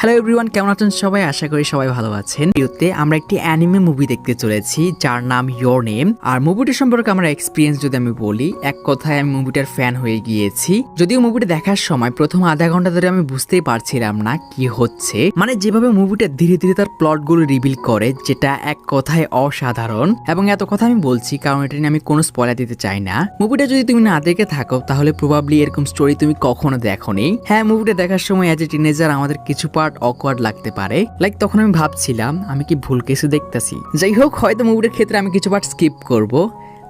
Hello everyone, কেমন আছেন সবাই? আশা করি সবাই ভালো আছেন। ভিডিওতে আমরা একটি অ্যানিমে মুভি দেখতে চলেছি যার নাম ইয়োর নেম। আর মুভিটা সম্পর্কে আমার এক্সপিরিয়েন্স যদি আমি বলি, এক কথায় আমি মুভিটার ফ্যান হয়ে গিয়েছি। যদিও মুভিটা দেখার সময় প্রথম আধা ঘন্টা ধরে আমি বুঝতেই পারছিলাম না কি হচ্ছে, মানে যেভাবে মুভিটা ধীরে ধীরে তার প্লটগুলো রিভিল করে, যেটা এক কথায় অসাধারণ। এবং এত কথা আমি বলছি কারণ এটা নিয়ে আমি কোনো স্পয়লার দিতে চাই না। মুভিটা যদি তুমি না দেখে থাকো তাহলে প্রবাবলি এরকম স্টোরি তুমি কখনো দেখোনি। হ্যাঁ, মুভিটা দেখার সময় অ্যাজ এ টিনেজার আমাদের কিছু পার্ট অকওয়ার্ড লাগতে পারে। লাইক তখন আমি ভাবছিলাম আমি কি ভুল কিছু দেখতেছি। যাই হোক, হয়তো মুভিটার ক্ষেত্রে আমি কিছু পার্ট স্কিপ করবো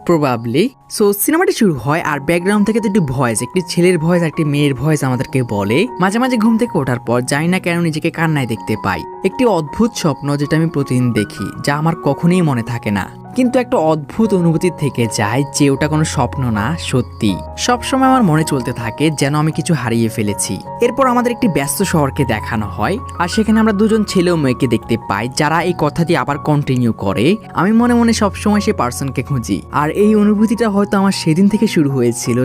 প্রবাবলি। সো সিনেমাটি শুরু হয় আর ব্যাকগ্রাউন্ড থেকে দুটি ভয়েস, একটি ছেলের ভয়েস আর একটি মেয়ের ভয়েস আমাদেরকে বলে। মাঝে মাঝে ঘুম থেকে ওঠার পর জানি না কেন নিজেকে কান্নায় দেখতে পাই। একটি অদ্ভুত স্বপ্ন যেটা আমি প্রতিদিন দেখি, যা আমার কখনোই মনে থাকে না, কিন্তু একটা অদ্ভুত অনুভূতি থেকে যায় যে ওটা কোনো স্বপ্ন না, সত্যি। সবসময় আমার মনে চলতে থাকে যেন আমি কিছু হারিয়ে ফেলেছি। এরপর আমাদের একটি ব্যস্ত শহরকে দেখানো হয় আর সেখানে আমরা দুজন ছেলে ও মেয়েকে দেখতে পাই যারা এই কথাটি আবার কন্টিনিউ করে। আমি মনে মনে সবসময় সেই পার্সনকে খুঁজি। আর এই অনুভূতিটা হয়তো আমার সেদিন থেকে শুরু হয়েছিল,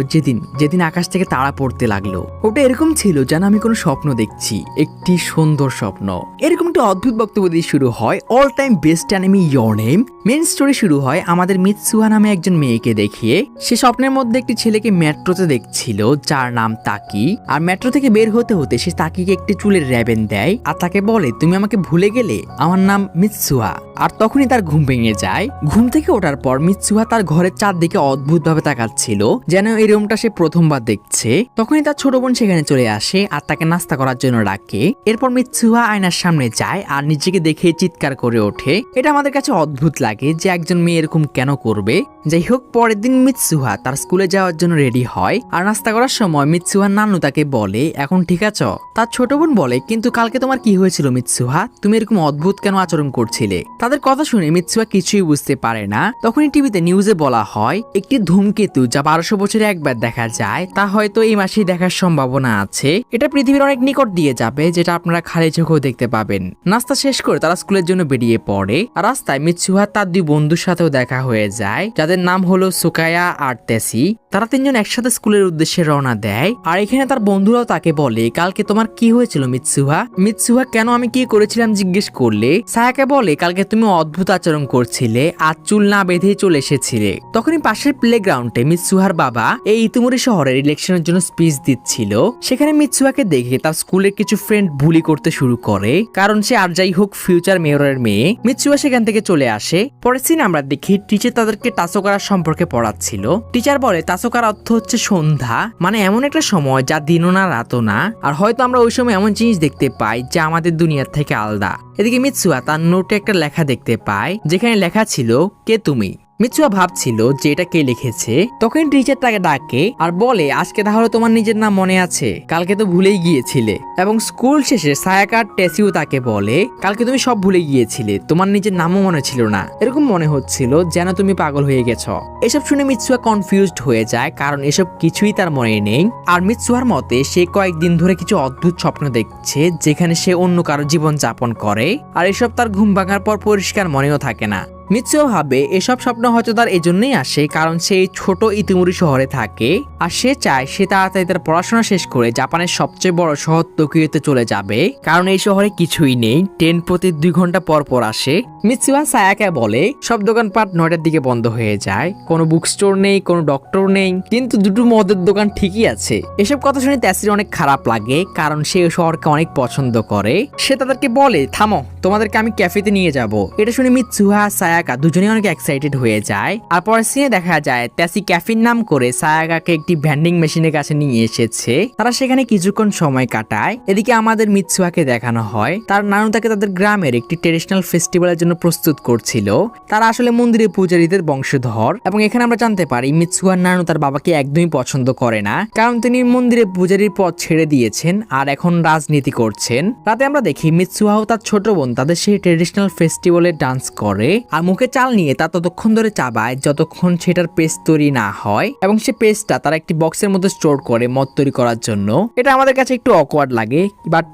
যেদিন আকাশ থেকে তারা পড়তে লাগলো। ওটা এরকম ছিল যেন আমি কোনো স্বপ্ন দেখছি, একটি সুন্দর স্বপ্ন। এরকম একটা অদ্ভুত বক্তব্য দিয়ে শুরু হয় all time best anime your name. Main story শুরু হয় আমাদের মিৎসুহা নামে একজন মেয়েকে দেখিয়ে। সে স্বপ্নের মধ্যে একটি ছেলেকে মেট্রোতে দেখছিল যার নাম তাকি। আর মেট্রো থেকে বের হতে হতে সে তাকিকে একটি চুলের র্যাবেন দেয় আর তাকে বলে, তুমি আমাকে ভুলে গেলে, আমার নাম মিৎসুহা। আর তখনই তার ঘুম ভেঙে যায়। ঘুম থেকে ওঠার পর মিৎসুহা তার ঘরের চারদিকে অদ্ভুত ভাবে তাকাচ্ছিল, যেন এই রুমটা সে প্রথমবার দেখছে। তখনই তার ছোট বোন সেখানে চলে আসে আর তাকে নাস্তা করার জন্য ডাকে। এরপর মিৎসুহা আয়নার সামনে যায় আর নিজেকে দেখে চিৎকার করে ওঠে। এটা আমাদের কাছে অদ্ভুত লাগে যে একজন মেয়ে এরকম কেন করবে। যাই হোক, পরের দিন মিৎসুহা তার স্কুলে যাওয়ার জন্য রেডি হয় আর নাস্তা করার সময় মিৎসুহার নানু তাকে বলে, এখন ঠিক আছো? তার ছোট বোন বলে, কিন্তু কালকে তোমার কি হয়েছিল মিৎসুহা? তুমি এরকম অদ্ভুত কেন আচরণ করছিলে? তাদের কথা শুনে মিৎসুহা কিছুই বুঝতে পারে না। তখনই টিভিতে নিউজে বলা হয় একটি ধূমকেতু যা 1200 বছরে একবার দেখা যায়, তা হয়তো এই মাসেই দেখার সম্ভাবনা আছে। এটা পৃথিবীর অনেক নিকট দিয়ে যাবে, যেটা আপনারা খালি চোখেও দেখতে পাবেন। নাস্তা শেষ করে তারা স্কুলের জন্য বেরিয়ে পড়ে আর রাস্তায় মিৎসুহা তার দুই বন্ধুর সাথেও দেখা হয়ে যায়, যাদের নাম হলো সুকায়া আর তেসি। তারা তিনজন একসাথে স্কুলের উদ্দেশ্যে রওনা দেয় আর এখানে তার বন্ধুরাও তাকে বলে, কালকে তোমার কি হয়েছিল মিৎসুহা? মিৎসুহা কেন আমি কি করেছিলাম জিজ্ঞেস করলে সায়াকে বলে, কালকে তুমি অদ্ভুত আচরণ করছিলে আর চুল না বেঁধেই চলে এসেছিলে। তখনই পাশের প্লেগ্রাউন্ডে মিৎসুহার বাবা এই ইতিমুরি শহরের ইলেকশনের জন্য স্পিচ দিচ্ছিল। সেখানে মিৎসুহাকে দেখে তার স্কুলের কিছু ফ্রেন্ড বুলি করতে শুরু করে, কারণ সে আর যাই হোক ফিউচার মেয়রের মেয়ে। মিৎসুহা সেখান থেকে চলে আসে। পরের সিন আমরা দেখি টিচার তাদেরকে টাসোকারা সম্পর্কে পড়াচ্ছিল। টিচার বলে টাসোকার অর্থ হচ্ছে সন্ধ্যা, মানে এমন একটা সময় যা দিনও না রাতও না। আর হয়তো আমরা ওই সময় এমন জিনিস দেখতে পাই যা আমাদের দুনিয়ার থেকে আলাদা। এদিকে মিৎসুহা তার নোটে একটা লেখা দেখতে পায়, যেখানে লেখা ছিল, কে তুমি? মিৎসুহা ভাবছিল যে এটা কে লিখেছে। তখন টিচার তাকে ডাকে আর বলে, আজকে তাহলে তোমার নিজের নাম মনে আছে? কালকে তো ভুলেই গিয়েছিলে। এবং স্কুল শেষে সায়াকা আর টেসিও তাকে বলে, কালকে তুমি সব ভুলে গিয়েছিলে, তোমার নিজের নামও মনে ছিল না। এরকম মনে হচ্ছিল যেন তুমি পাগল হয়ে গেছো। এসব শুনে মিৎসুহা কনফিউজড হয়ে যায়, কারণ এসব কিছুই তার মনে নেই। আর মিৎসুহার মতে সে কয়েকদিন ধরে কিছু অদ্ভুত স্বপ্ন দেখছে, যেখানে সে অন্য কারো জীবন যাপন করে। আর এসব তার ঘুম ভাঙার পর পরিষ্কার মনেও থাকে না। মিৎসুহা ভাবে এসব স্বপ্ন হয়তো তার এজন্যই আসে কারণ সে এই ছোট ইতিমুরি শহরে থাকে আর সে চায় সে তাড়াতাড়ি তার পড়াশোনা শেষ করে জাপানের সবচেয়ে বড় শহর টোকিওতে চলে যাবে, কারণ এই শহরে কিছুই নেই। ট্রেন প্রতি 2 ঘন্টা পর পর আসে। মিৎসুহা সায়াকে বলে, সব দোকানপাট 9টার দিকে বন্ধ হয়ে যায়, কোনো বুক স্টোর নেই, কোনো ডক্টর নেই, কিন্তু দুটো মদের দোকান ঠিকই আছে। এসব কথা শুনে তেসির অনেক খারাপ লাগে, কারণ সে এই শহরকে অনেক পছন্দ করে। সে তাদেরকে বলে, থামো, তোমাদেরকে আমি ক্যাফেতে নিয়ে যাব। এটা শুনে মিৎসুহা সায়াকা দুজনেই অনেক এক্সাইটেড হয়ে যায়। আর পরের সিনে দেখা যায় তেসি ক্যাফিন নাম করে সায়াকাকে একটি ভ্যান্ডিং মেশিনের কাছে নিয়ে এসেছে। তারা সেখানে কিছুক্ষণ সময় কাটায়। এদিকে আমাদের মিৎসুহাকে দেখানো হয় তার নানু তাকে তাদের গ্রামের একটি ট্রেডিশনাল ফেস্টিভ্যালের জন্য প্রস্তুত করছিল। তারা আসলে মন্দিরে পূজারীদের বংশধর এবং এখানে আমরা জানতে পারি মিৎসুহার নানু তার বাবাকে একদমই পছন্দ করে না, কারণ তিনি মন্দিরে পূজারীর পদ ছেড়ে দিয়েছেন আর এখন রাজনীতি করছেন। রাতে আমরা দেখি মিৎসুহা ও তার ছোট বোন তাদের সেই ট্রেডিশনাল ফেস্টিভ্যালে ডান্স করে আর মুখে চাল নিয়ে তা ততক্ষণ ধরে চাবায় যতক্ষণ সেটার পেস্ট তৈরি না হয়, এবং সে পেস্টটা তারা একটি বক্সের মধ্যে স্টোর করে মদ তৈরি করার জন্য। এটা আমাদের কাছে একটু অকওয়ার্ড লাগে, বাট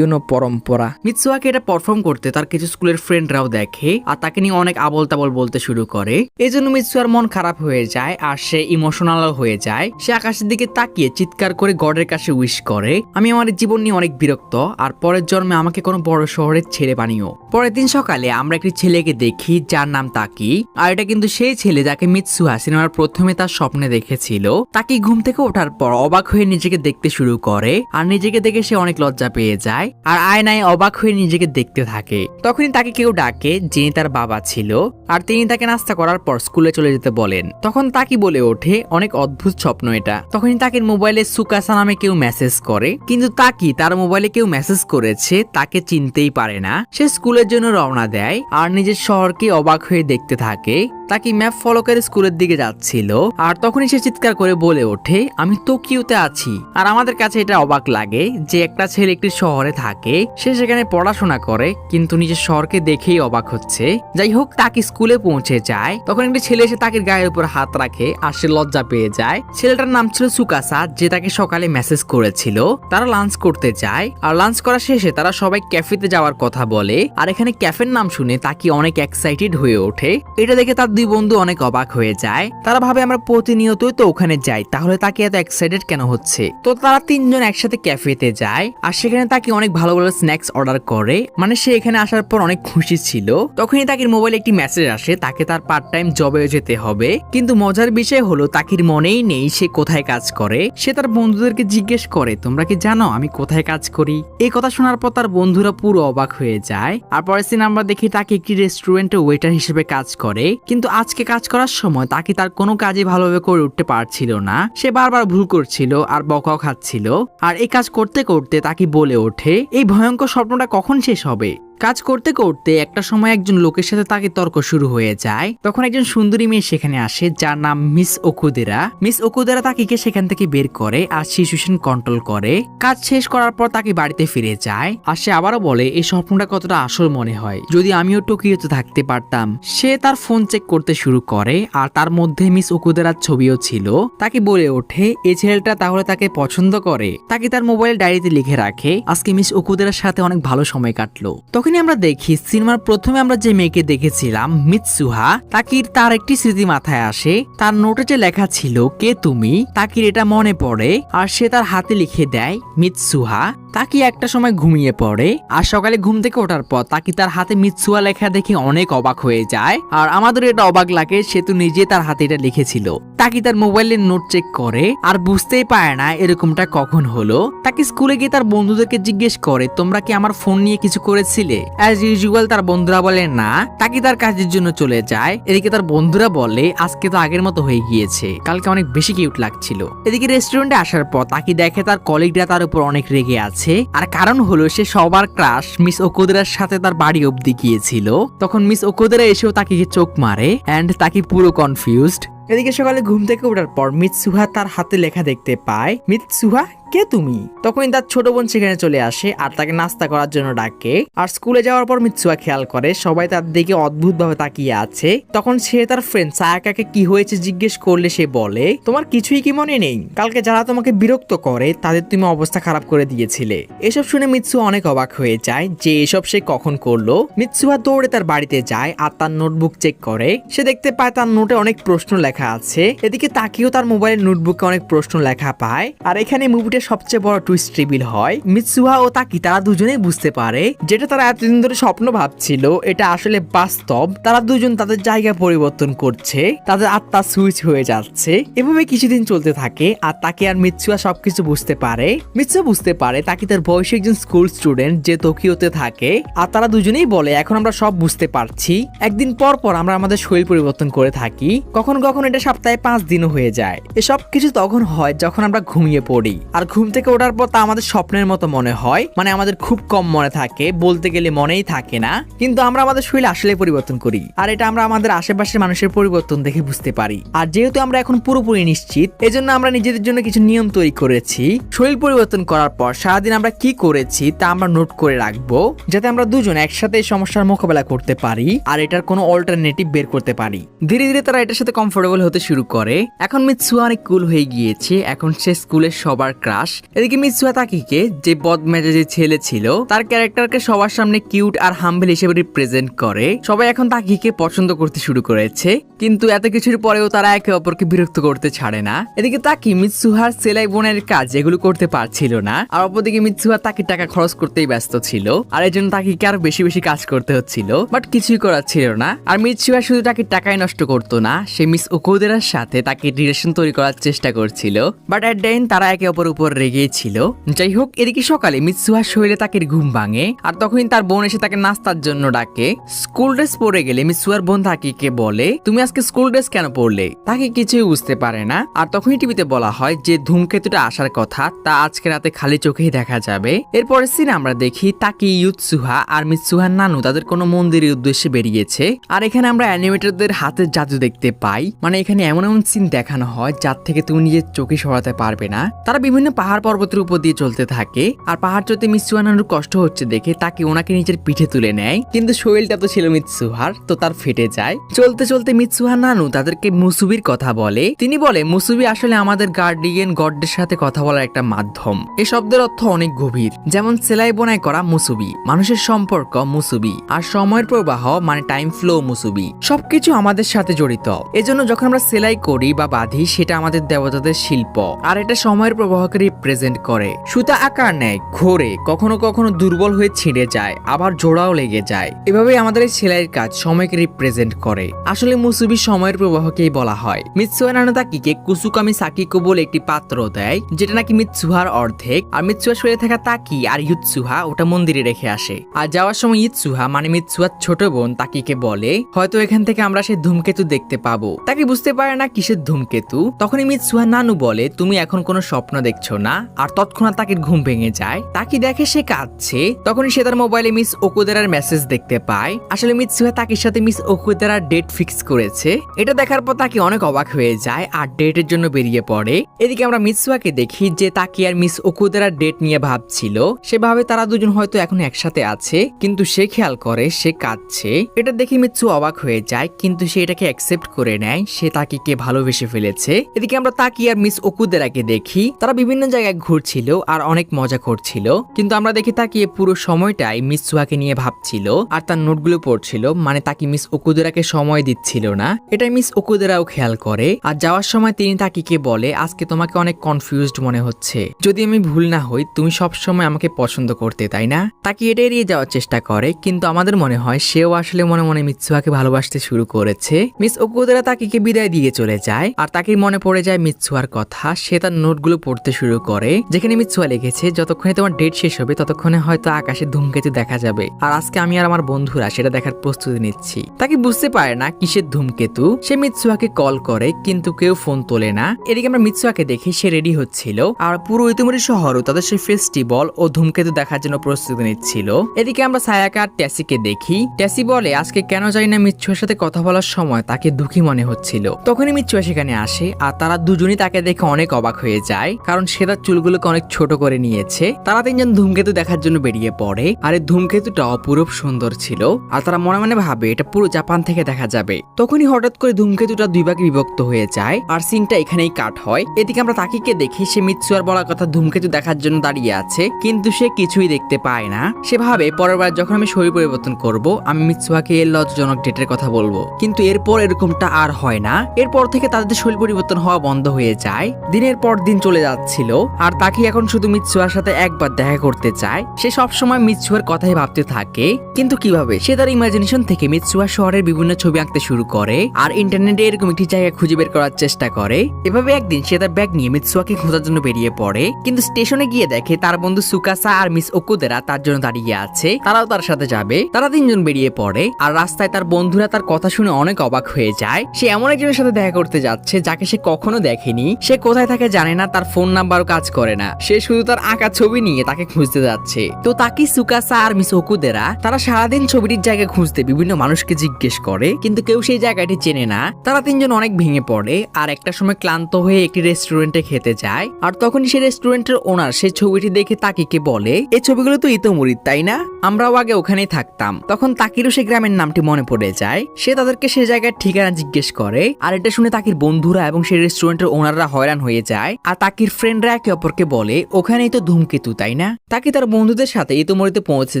পরম্পরা। মিৎসুহাকে এটা পারফর্ম করতে তার কিছু স্কুলের ফ্রেন্ডরাও দেখে ওঠে আর তাকে নিয়ে অনেক আবল তাবল বলতে শুরু করে। এই জন্য মিৎসুয়ার মন খারাপ হয়ে যায় আর সে ইমোশনাল হয়ে যায়। সে আকাশের দিকে তাকিয়ে চিৎকার করে গডের কাছে উইশ করে, আমি আমার জীবন নিয়ে অনেক বিরক্ত আর পরের জন্মে আমাকে কোনো বড় শহরের ছেলে বানিও। পরের দিন সকালে আমরা একটি ছেলেকে দেখি যার নাম তাকি, আর এটা কিন্তু সেই ছেলে যাকে মিৎসুয়া সিনেমার প্রথমে তার স্বপ্নে দেখেছিল। তাকি ঘুম থেকে ওঠার পর অবাক হয়ে নিজেকে দেখতে শুরু করে আর নিজেকে দেখে সে অনেক লজ্জা পেয়ে যায় আর আয়নায় অবাক হয়ে নিজেকে দেখতে থাকে। তখনই তাকে কেউ ডাকে যিনি তার বাবা ছিল আর তিনি তাকে নাস্তা করার পর স্কুলে চলে যেতে বলেন। তখন তাকি বলে ওঠে, অনেক অদ্ভুত স্বপ্ন এটা। তখনই তাকে মোবাইলে সুকাসা নামে কেউ মেসেজ করে, কিন্তু তাকি তার মোবাইলে কেউ মেসেজ করেছে তাকে চিনতেই পারে না। সে স্কুলের জন্য রওনা দেয় আর নিজের শহরকে অবাক হয়ে দেখতে থাকে। তাকে ম্যাপ ফলো করে স্কুলের দিকে যাচ্ছিল আর তখনই সে চিৎকার করে বলে ওঠে, আমি টোকিওতে আছি। আর আমাদের কাছে এটা অবাক লাগে যে একটা ছেলে একটি শহরে থাকে, সে সেখানে পড়াশোনা করে কিন্তু নিজের শহরকে দেখেই অবাক হচ্ছে। যাই হোক, তাকে স্কুলে পৌঁছে যায়। তখন একটি ছেলে এসে তাকে গায়ের উপর হাত রাখে আর সে লজ্জা পেয়ে যায়। ছেলেটার নাম ছিল সুকাসা, যে তাকে সকালে মেসেজ করেছিল। তারা লাঞ্চ করতে যায় আর লাঞ্চ করা শেষে তারা সবাই ক্যাফেতে যাওয়ার কথা বলে। আর এখানে ক্যাফের নাম শুনে তাকে অনেক এক্সাইটেড হয়ে ওঠে। এটা দেখে তার দুই বন্ধু অনেক অবাক হয়ে যায়। তারা ভাবে আমরা প্রতিনিয়তই তো ওখানে যাই, তাহলে তাকে এত এক্সাইটেড কেন হচ্ছে। তো তারা তিনজন একসাথে ক্যাফেতে যায় আর সেখানে তাকে অনেক ভালো ভালো স্ন্যাক্স অর্ডার করে। মানে সে এখানে আসার পর অনেক খুশি ছিল। তখনই তাকে মোবাইলে একটি মেসেজ আসে তাকে তার পার্ট টাইম জবে যেতে হবে। কিন্তু মজার বিষয় হলো তাকির মনেই নেই সে কোথায় কাজ করে। সে তার বন্ধুদেরকে জিজ্ঞেস করে, তোমরা কি জানো আমি কোথায় কাজ করি? এই কথা শোনার পর তার বন্ধুরা পুরো অবাক হয়ে যায়। আর পরের দিন আমরা দেখি তাকে একটি রেস্টুরেন্টে ওয়েটার হিসেবে কাজ করে। কিন্তু আজকে কাজ করার সময় তাকে তার কোনো কাজই ভালোভাবে করে উঠতে পারছিল না। সে বারবার ভুল করছিল আর বকাও খাচ্ছিল। আর এই কাজ করতে করতে তাকে বলে ওঠে, এই ভয়ঙ্কর স্বপ্নটা কখন শেষ হবে? কাজ করতে করতে একটা সময় একজন লোকের সাথে তাকে তর্ক শুরু হয়ে যায়। তখন একজন সুন্দরী মেয়ে সেখানে আসে যার নাম মিস ওকুদেরা। মিস ওকুদেরা তাকে সেখান থেকে বের করে আর সিচুয়েশন কন্ট্রোল করে। কাজ শেষ করার পর তাকে বাড়িতে ফিরে যায় আর সে আবারও বলে এই স্বপ্নটা কতটা আসল মনে হয়, যদি আমিও টোকিওতে থাকতে পারতাম। সে তার ফোন চেক করতে শুরু করে আর তার মধ্যে মিস ওকুদেরার ছবিও ছিল। তাকে বলে ওঠে এই ছেলেটা তাহলে তাকে পছন্দ করে। তাকে তার মোবাইল ডায়েরিতে লিখে রাখে আজকে মিস ওকুদেরার সাথে অনেক ভালো সময় কাটলো। তখন আমরা দেখি সিনেমার প্রথমে আমরা যে মেয়েকে দেখেছিলাম মিৎসুহা, তাকির তার একটি স্মৃতি মাথায় আসে। তার নোটে যে লেখা ছিল কে তুমি, তাকির এটা মনে পড়ে আর সে তার হাতে লিখে দেয় মিৎসুহা। তাকি একটা সময় ঘুমিয়ে পড়ে আর সকালে ঘুম থেকে ওঠার পর তাকি তার হাতে মিৎসুহা লেখা দেখে অনেক অবাক হয়ে যায়। আর আমাদের এটা অবাক লাগে সে তো নিজে তার হাতে এটা লিখেছিল। তাকি তার মোবাইলের নোট চেক করে আর বুঝতেই পারে না এরকমটা কখন হলো। তাকে স্কুলে গিয়ে তার বন্ধুদেরকে জিজ্ঞেস করে তোমরা কি আমার ফোন নিয়ে কিছু করেছিলে? অ্যাজ ইউজুয়াল তার বন্ধুরা বলে না। তাকি তার কাজের জন্য চলে যায়। এদিকে তার বন্ধুরা বলে আজকে তো আগের মতো হয়ে গিয়েছে, কালকে অনেক বেশি কিউট লাগছিল। এদিকে রেস্টুরেন্টে আসার পর তাকি দেখে তার কলিগরা তার উপর অনেক রেগে আছে। আর কারণ হলো সে সবার ক্রাশ মিস ওকুদেরার সাথে তার বাড়ি অবধি গিয়েছিল। তখন মিস ওকুদেরা এসেও তাকে চোখ মারে এন্ড তাকে পুরো কনফিউজড। এদিকে সকালে ঘুম থেকে ওঠার পর মিৎসুহা তার হাতে লেখা দেখতে পায়, মিৎসুহা কে তুমি? তখনই তার ছোট বোন সেখানে চলে আসে আর তাকে নাস্তা করার জন্য ডাকে। আর স্কুলে যাওয়ার পর মিৎসুহা খেয়াল করে সবাই তার দিকে অদ্ভুত ভাবে তাকিয়ে আছে। তখন সে তার ফ্রেন্ড সায়াকাকে কি হয়েছে জিজ্ঞেস করলে সে বলে তোমার কিছুই কি মনে নেই? কালকে যারা তোমাকে বিরক্ত করে তাদের তুমি অবস্থা খারাপ করে দিয়েছিলে। এসব শুনে মিৎসুহা অনেক অবাক হয়ে যায় যে এসব সে কখন করলো। মিৎসুহা দৌড়ে তার বাড়িতে যায় আর তার নোটবুক চেক করে। সে দেখতে পায় তার নোটে অনেক প্রশ্ন লেখা আছে। এদিকে তাকিও তার মোবাইলের নোটবুকে অনেক প্রশ্ন লেখা পায়। আর এখানে মুভিটা সবচেয়ে বড় টুইস্ট রিভিল হয়। মিৎসুহা ও তাকি তারা দুজনেই বুঝতে পারে যেটা তারা এতদিন ধরে স্বপ্ন ভাবছিল এটা আসলে বাস্তব। তারা দুজন তাদের জায়গা পরিবর্তন করছে, তাদের আত্মা সুইচ হয়ে যাচ্ছে। এভাবে কিছুদিন চলতে থাকে আর তাকে আর মিৎসুহা সবকিছু বুঝতে পারে। মিৎসুহা বুঝতে পারে তাকে তার বয়সী একজন স্কুল স্টুডেন্ট যে টোকিওতে থাকে। আর তারা দুজনেই বলে এখন আমরা সব বুঝতে পারছি। একদিন পর পর আমরা আমাদের শরীর পরিবর্তন করে থাকি, কখন কখন এটা সপ্তাহে 5 দিনও হয়ে যায়। এসব কিছু তখন হয় যখন আমরা ঘুমিয়ে পড়ি। আর ঘুম থেকে ওঠার পর তা আমাদের স্বপ্নের মতো মনে হয়, মানে আমাদের খুব কম মনে থাকে, বলতে গেলে মনেই থাকে না। কিন্তু আমরা আমাদের শরীর আসলে পরিবর্তন করি আর এটা আমরা আমাদের আশেপাশের মানুষের পরিবর্তন দেখে বুঝতে পারি। আর যেহেতু আমরা এখন পুরোপুরি নিশ্চিত, এজন্য আমরা নিজেদের জন্য কিছু নিয়ম তৈরি করেছি। শরীর পরিবর্তন করার পর সারাদিন আমরা কি করেছি তা আমরা নোট করে রাখবো, যাতে আমরা দুজন একসাথে এই সমস্যার মোকাবেলা করতে পারি আর এটার কোনো অল্টারনেটিভ বের করতে পারি। ধীরে ধীরে তারা এটার সাথে কমফোর্টেবল গন্ডগোল হতে শুরু করে। এখন মিৎসুয়া অনেক কুল হয়ে গিয়েছে, এখন সে স্কুলের সবার ক্রাশ। এদিকে মিৎসুয়া তাকিকে, যে বদমেজাজি ছেলে ছিল, তার ক্যারেক্টারকে সবার সামনে কিউট আর হাম্বল হিসেবে রিপ্রেজেন্ট করে। সবাই এখন তাকিকে পছন্দ করতে শুরু করেছে, কিন্তু এত কিছুর পরেও তারা একে অপরকে বিরক্ত করতে ছাড়ে না। এদিকে তাকি মিৎসুহার সেলাই বোনের কাজ এগুলো করতে পারছিল না, আর অপরদিকে মিৎসুহা তাকে টাকা খরচ করতেই ব্যস্ত ছিল, আর এই জন্য তাকিকে আরো বেশি বেশি কাজ করতে হচ্ছিল, বাট কিছুই করার ছিল না। আর মিৎসুহা শুধু তাকে টাকাই নষ্ট করতো না, সে মিস ওকুদেরার সাথে তাকে রিলেশন তৈরি করার চেষ্টা করছিল, বাট এট দ্য এন্ড তারা একে অপর উপর রেগেই ছিল। যাই হোক, এদিকে সকালে মিৎসুহার শরীরে তাকে ঘুম ভাঙে, আর তখনই তার বোন এসে তাকে নাস্তার জন্য ডাকে। স্কুল ড্রেস পরে গেলে মিৎসুহার বোন তাকিকে বলে, তুমি আজকে স্কুল ড্রেস কেন পরলে? তাকে কিছুই বুঝতে পারে না। আর তখনই টিভিতে বলা হয় যে ধূমকেতুটা আসার কথা, তা আজকে রাতে খালি চোখেই দেখা যাবে। এরপরে সিনে আমরা দেখি তাকি, ইউৎসুহা আর মিৎসুহার নানু তাদের কোনো মন্দিরের উদ্দেশ্যে বেরিয়েছে, আর এখানে আমরা অ্যানিমেটরদের হাতের জাদু দেখতে পাই। মানে এখানে এমন এমন সিন দেখানো হয় যার থেকে তুমি নিজের চোখে সরাতে পারবে না। তারা বিভিন্ন পাহাড় পর্বতের উপর দিয়ে চলতে থাকে, আর পাহাড় চলতে মিৎসুহা নানুর কষ্ট হচ্ছে দেখে তাকে ওনাকে নিজের পিঠে তুলে নেয়, কিন্তু শরীরটা তো ছিল মিৎসুহার, তো তার ফেটে যায়। চলতে চলতে মিৎসুহার নানু তাদেরকে মুসুবির কথা বলে। তিনি বলে মুসুবি আসলে আমাদের গার্ডিয়ান গডের সাথে কথা বলার একটা মাধ্যম। এই শব্দের অর্থ অনেক গভীর, যেমন সেলাই বোনাই করা মুসুবি, মানুষের সম্পর্ক মুসুবি, আর সময়ের প্রবাহ মানে টাইম ফ্লো মুসুবি, সবকিছু আমাদের সাথে জড়িত। এজন্য যখন আমরা সেলাই করি বা বাঁধি, সেটা আমাদের দেবতাদের শিল্প, আর এটা সময়ের প্রবাহকে রিপ্রেজেন্ট করে। সুতা আকার নেয়, ঘোরে, কখনো কখনো দুর্বল হয়ে ছিঁড়ে যায়, আবার জোড়াও লেগে যায়। এভাবেই আমাদের এই সেলাইয়ের কাজ সময়কে রিপ্রেজেন্ট করে। আসলে মুসুবি সময়ের প্রবাহকেই বলা হয়। মিৎসুহা নানু তাকিকে কুসুকামি সাকিকো বলে একটি পাত্র দেয়, যেটা নাকি মিৎসুহার অর্ধেক, আর মিৎসুহার শরীরে থাকা তাকি আর ইউৎসুহা ওটা মন্দিরে রেখে আসে। আর যাওয়ার সময় ইউৎসুহা মানে মিৎসুহার ছোট বোন তাকিকে বলে, হয়তো এখান থেকে আমরা সেই ধূমকেতু দেখতে পাবো। তাকে বুঝতে পারে না কিসের ধূমকেতু। তখনই মিৎসুহা নানু বলে, তুমি এখন কোনো স্বপ্ন দেখছো না, আর তৎক্ষণাৎ তাকে ঘুম ভেঙে যায়। তাকি দেখে সে কাঁদছে, তখনই সে তার মোবাইলে মিস ওকুদেরার মেসেজ দেখতে পায়। আসলে মিৎসুহা তাকির সাথে মিস ওকুদেরার ডেট ফিক্স করেছে। এটা দেখার পর তাকে অনেক অবাক হয়ে যায়, আর ডেটের জন্য বেরিয়ে পড়ে। এদিকে আমরা মিৎসুহাকে দেখি যে তাকি আর মিস ওকুদেরার ডেট নিয়ে ভাবছিল। সে ভাবে তারা দুজন হয়তো এখন একসাথে আছে, কিন্তু সে খেয়াল করে সে কাঁদছে। এটা দেখে মিৎসু অবাক হয়ে যায়, কিন্তু সে এটাকে অ্যাকসেপ্ট করে নেয়, সে তাকিকে ভালোবেসে ফেলেছে। এদিকে আমরা তাকি আর মিস ওকুদেরাকে দেখি, তারা বিভিন্ন জায়গায় ঘুরছিল আর অনেক মজা করছিল, কিন্তু আমরা দেখি তাকিয়ে পুরো সময়টাই মিৎসুহাকে নিয়ে ভাবছিল আর তার নোটগুলো পড়ছিল। মানে তাকি মিস ওকুদেরাকে সময় দিচ্ছিল না, এটা মিস ওকুদেরাও খেয়াল করে। আর যাওয়ার সময় তিনি তাকিকে বলে, আজকে তোমাকে অনেক কনফিউজড মনে হচ্ছে, যদি আমি ভুল না হই তুমি সব সময় আমাকে পছন্দ করতে, তাই না? তাকি এটা এড়িয়ে যাওয়ার চেষ্টা করে, কিন্তু আমাদের মনে হয় সেও আসলে মনে মনে মিৎসুহাকে ভালোবাসতে শুরু করেছে। মিস ওকুদেরা তাকিকে বিদায় দিয়ে চলে যায়, আর তাকির মনে পড়ে যায় মিৎসুহার কথা। সে তার নোটগুলো পড়তে শুরু করে, যেখানে মিৎসুহা লিখেছে, যতক্ষণে তোমার ডেট শেষ হবে ততক্ষণে হয়তো আকাশে ধূমকেতু দেখা যাবে, আর আজকে আমি আর আমার বন্ধুরা সেটা দেখার প্রস্তুতি নিচ্ছি। তাকে বুঝতে পারে না কিসের ধূমকেতু। সে মিৎসুহাকে কল করে, কিন্তু কেউ ফোন তোলে না। এদিকে আমরা মিৎসুহাকে দেখি সে রেডি হচ্ছিল, আর পুরো ইতিমরি শহরও তাদের সেই ফেস্টিভ্যাল ও ধূমকেতু দেখার জন্য প্রস্তুতি নিচ্ছিল। এদিকে আমরা সায়াকা আর ট্যাসিকে দেখি। ট্যাসি বলে, আজকে কেন জানি না মিৎসুহার সাথে কথা বলার সময় তাকে দুঃখী মনে হচ্ছিল। তখনই মিৎসুহা সেখানে আসে, আর তারা দুজনই তাকে দেখে অনেক অবাক হয়ে যায়, কারণ সে তার চুলগুলোকে অনেক ছোট করে নিয়েছে। তারা তিনজন ধূমকেতু দেখার জন্য বেরিয়ে পড়ে, আর এই ধূমকেতুটা অপূরব সুন্দর ছিল, আর তারা মনে মনে ভাবে এটা পুরো জাপান থেকে দেখা যাবে। তখনই হঠাৎ করে ধূমকেতুটা দুই ভাগে বিভক্ত হয়ে যায়, আর সিনটা এখানেই কাট হয়। এদিকে আমরা তাকিকে দেখি, সে মিৎসুহার বলা কথা ধূমকেতু দেখার জন্য দাঁড়িয়ে আছে, কিন্তু সে কিছুই দেখতে পায় না। সে ভাবে পরের বার যখন আমি শরীর পরিবর্তন করব, আমি মিৎসুহাকে এর লজ্জাজনক ডেটের কথা বলবো, কিন্তু এরপর এরকমটা আর হয় না। এরপর থেকে তাদের শরীর পরিবর্তন হওয়া বন্ধ হয়ে যায়। দিনের পর দিন চলে যাচ্ছিল, আর তাকে এখন শুধু মিৎসুহার সাথে একবার দেখা করতে চায়। সে সবসময় মিৎসুহার কথাই ভাবতে থাকে, কিন্তু কিভাবে? সে তার ইমাজিনেশন থেকে মিৎসুহা শহরের বিভিন্ন ছবি আঁকতে শুরু করে, আর ইন্টারনেটে এরকম একটি জায়গা খুঁজে বের করার চেষ্টা করে। এভাবে একদিন সে তার ব্যাগ নিয়ে মিৎসুহাকে খোঁজার জন্য বেরিয়ে পড়ে, কিন্তু স্টেশনে গিয়ে দেখে তার বন্ধু সুকাসা আর মিস ওকুদেরা তার জন্য দাঁড়িয়ে আছে, তারাও তার সাথে যাবে। তারা তিনজন বেরিয়ে পড়ে, আর রাস্তায় তার বন্ধুরা তার কথা শুনে অনেক অবাক হয়ে যায়। সে এমন একজনের সাথে দেখা করতে যাচ্ছে যাকে সে কখনো দেখেনি। সে কোথায় থাকে জানে না, তার ফোন নাম্বারও কাজ করে না। সে শুধু তার আঁকা ছবি নিয়ে তাকে খুঁজতে যাচ্ছে। তো তাকি, সুকাসা আর মিস ওকুদেরা তারা সারাদিন ছবিটির জায়গা খুঁজতে বিভিন্ন মানুষকে জিজ্ঞেস করে, কিন্তু কেউ সেই জায়গাটি চেনে না। তারা তিনজন অনেক ভেঙে পড়ে, আর একটা সময় ক্লান্ত হয়ে একটি রেস্টুরেন্টে খেতে যায়। আর তখনই সেই রেস্টুরেন্টের ওনার সেই ছবিটি দেখে তাকিকে বলে, এই ছবিগুলো তো ইতোমরির, তাই না? আমরাও আগে ওখানেই থাকতাম। তখন তাকিরও সেই গ্রামের নামটি মনে পড়ে যায়। সে তাদেরকে সেই জায়গার ঠিকানা জিজ্ঞেস করে, করে। আর এটা শুনে তাকির বন্ধুরা এবং সেই রেস্টুরেন্টের ওনাররা হয়রান হয়ে যায়। আর তাকির ফ্রেন্ডরা একে অপরকে বলে ওখানেই তো ধূমকেতু, তাই না? তাকি তার বন্ধুদের সাথে ইতোমধ্যে পৌঁছে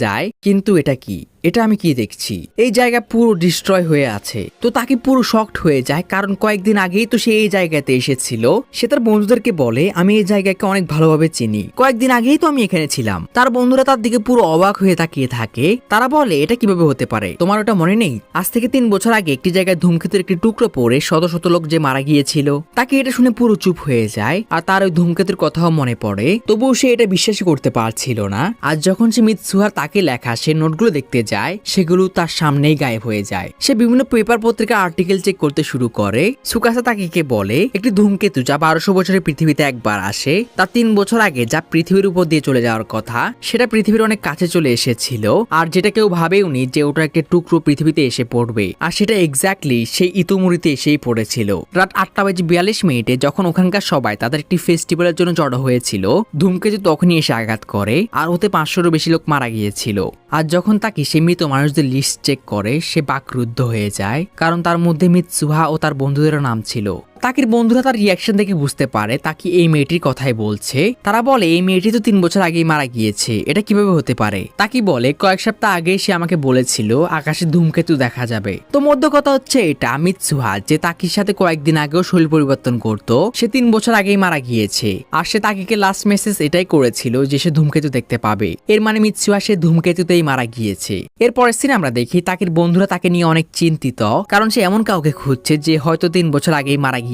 যায়। কিন্তু এটা কি? এটা আমি কি দেখছি? এই জায়গা পুরো ডিস্ট্রয় হয়ে আছে। তো তাকে পুরো শকড হয়ে যায়, কারণ কয়েকদিন আগেই তো সে এই জায়গাতে এসেছিল। সে তার বন্ধুদেরকে বলে আমি এই জায়গাকে অনেক ভালোভাবে চিনি, কয়েকদিন আগেই তো আমি এখানে ছিলাম। তার বন্ধুরা তার দিকে পুরো অবাক হয়ে তাকিয়ে থাকে। তারা বলে এটা কিভাবে হতে পারে? তোমার ওটা মনে নেই আজ থেকে 3 বছর আগে একটি জায়গায় ধূমকেতুর একটি টুকরো পড়ে শত শত লোক যে মারা গিয়েছিল? তাকে এটা শুনে পুরো চুপ হয়ে যায়। আর তার ওই ধূমকেতুর কথাও মনে পড়ে, তবুও সে এটা বিশ্বাস করতে পারছিল না। আর যখন সে মিৎসুহার তাকে লেখা সে নোটগুলো দেখতে যায়, সেগুলো তার সামনেই গায়েব হয়ে যায়। সে বিভিন্ন পেপার পত্রিকা আর্টিকেল চেক করতে শুরু করে। সুকাসা তাকিকে বলে একটি ধূমকেতু যা 1200 বছরের পৃথিবীতে একবার আসে, তা 3 বছর আগে যা পৃথিবীর উপর দিয়ে চলে যাওয়ার কথা সেটা পৃথিবীর অনেক কাছে চলে এসেছিল। আর যেটা কেউ ভাবেওনি যে ওটা একটা টুকরো পৃথিবীতে এসে পড়বে। আর সেটা এক্স্যাক্টলি সেই ইতুমুরিতে এসেই পড়েছিল। রাত 8:42 যখন ওখানকার সবাই তাদের একটি ফেস্টিভ্যালের জন্য জড়ো হয়েছিল, ধূমকেতু তখনই এসে আঘাত করে। আর ওতে 500-এরও বেশি লোক মারা গিয়েছিল। আর যখন তাকে সে মৃত মানুষদের লিস্ট চেক করে, সে বাকরুদ্ধ হয়ে যায়, কারণ তার মধ্যে মিৎসুহা ও তার বন্ধুদের নাম ছিল। তাকির বন্ধুরা তার রিয়াকশন দেখে বুঝতে পারে তাকি এই মেয়েটির কথাই বলছে। তারা বলে এই মেয়েটি তো 3 বছর আগেই মারা গিয়েছে, এটা কিভাবে হতে পারে? তাকি বলে কয়েক সপ্তাহ আগে সে আমাকে বলেছিল আকাশে ধূমকেতু দেখা যাবে। তো মধ্য কথা হচ্ছে এটা মিৎসুহা, যে তাকির সাথে কয়েকদিন আগেও শরীর পরিবর্তন করত, সে 3 বছর আগেই মারা গিয়েছে। আর সে তাকিকে লাস্ট মেসেজ এটাই করেছিল যে সে ধূমকেতু দেখতে পাবে। এর মানে মিৎসুহা সে ধূমকেতুতেই মারা গিয়েছে। এরপরের সিনে আমরা দেখি তাকির বন্ধুরা তাকে নিয়ে অনেক চিন্তিত, কারণ সে এমন কাউকে খুঁজছে যে হয়তো 3 বছর আগেই মারা গিয়েছে।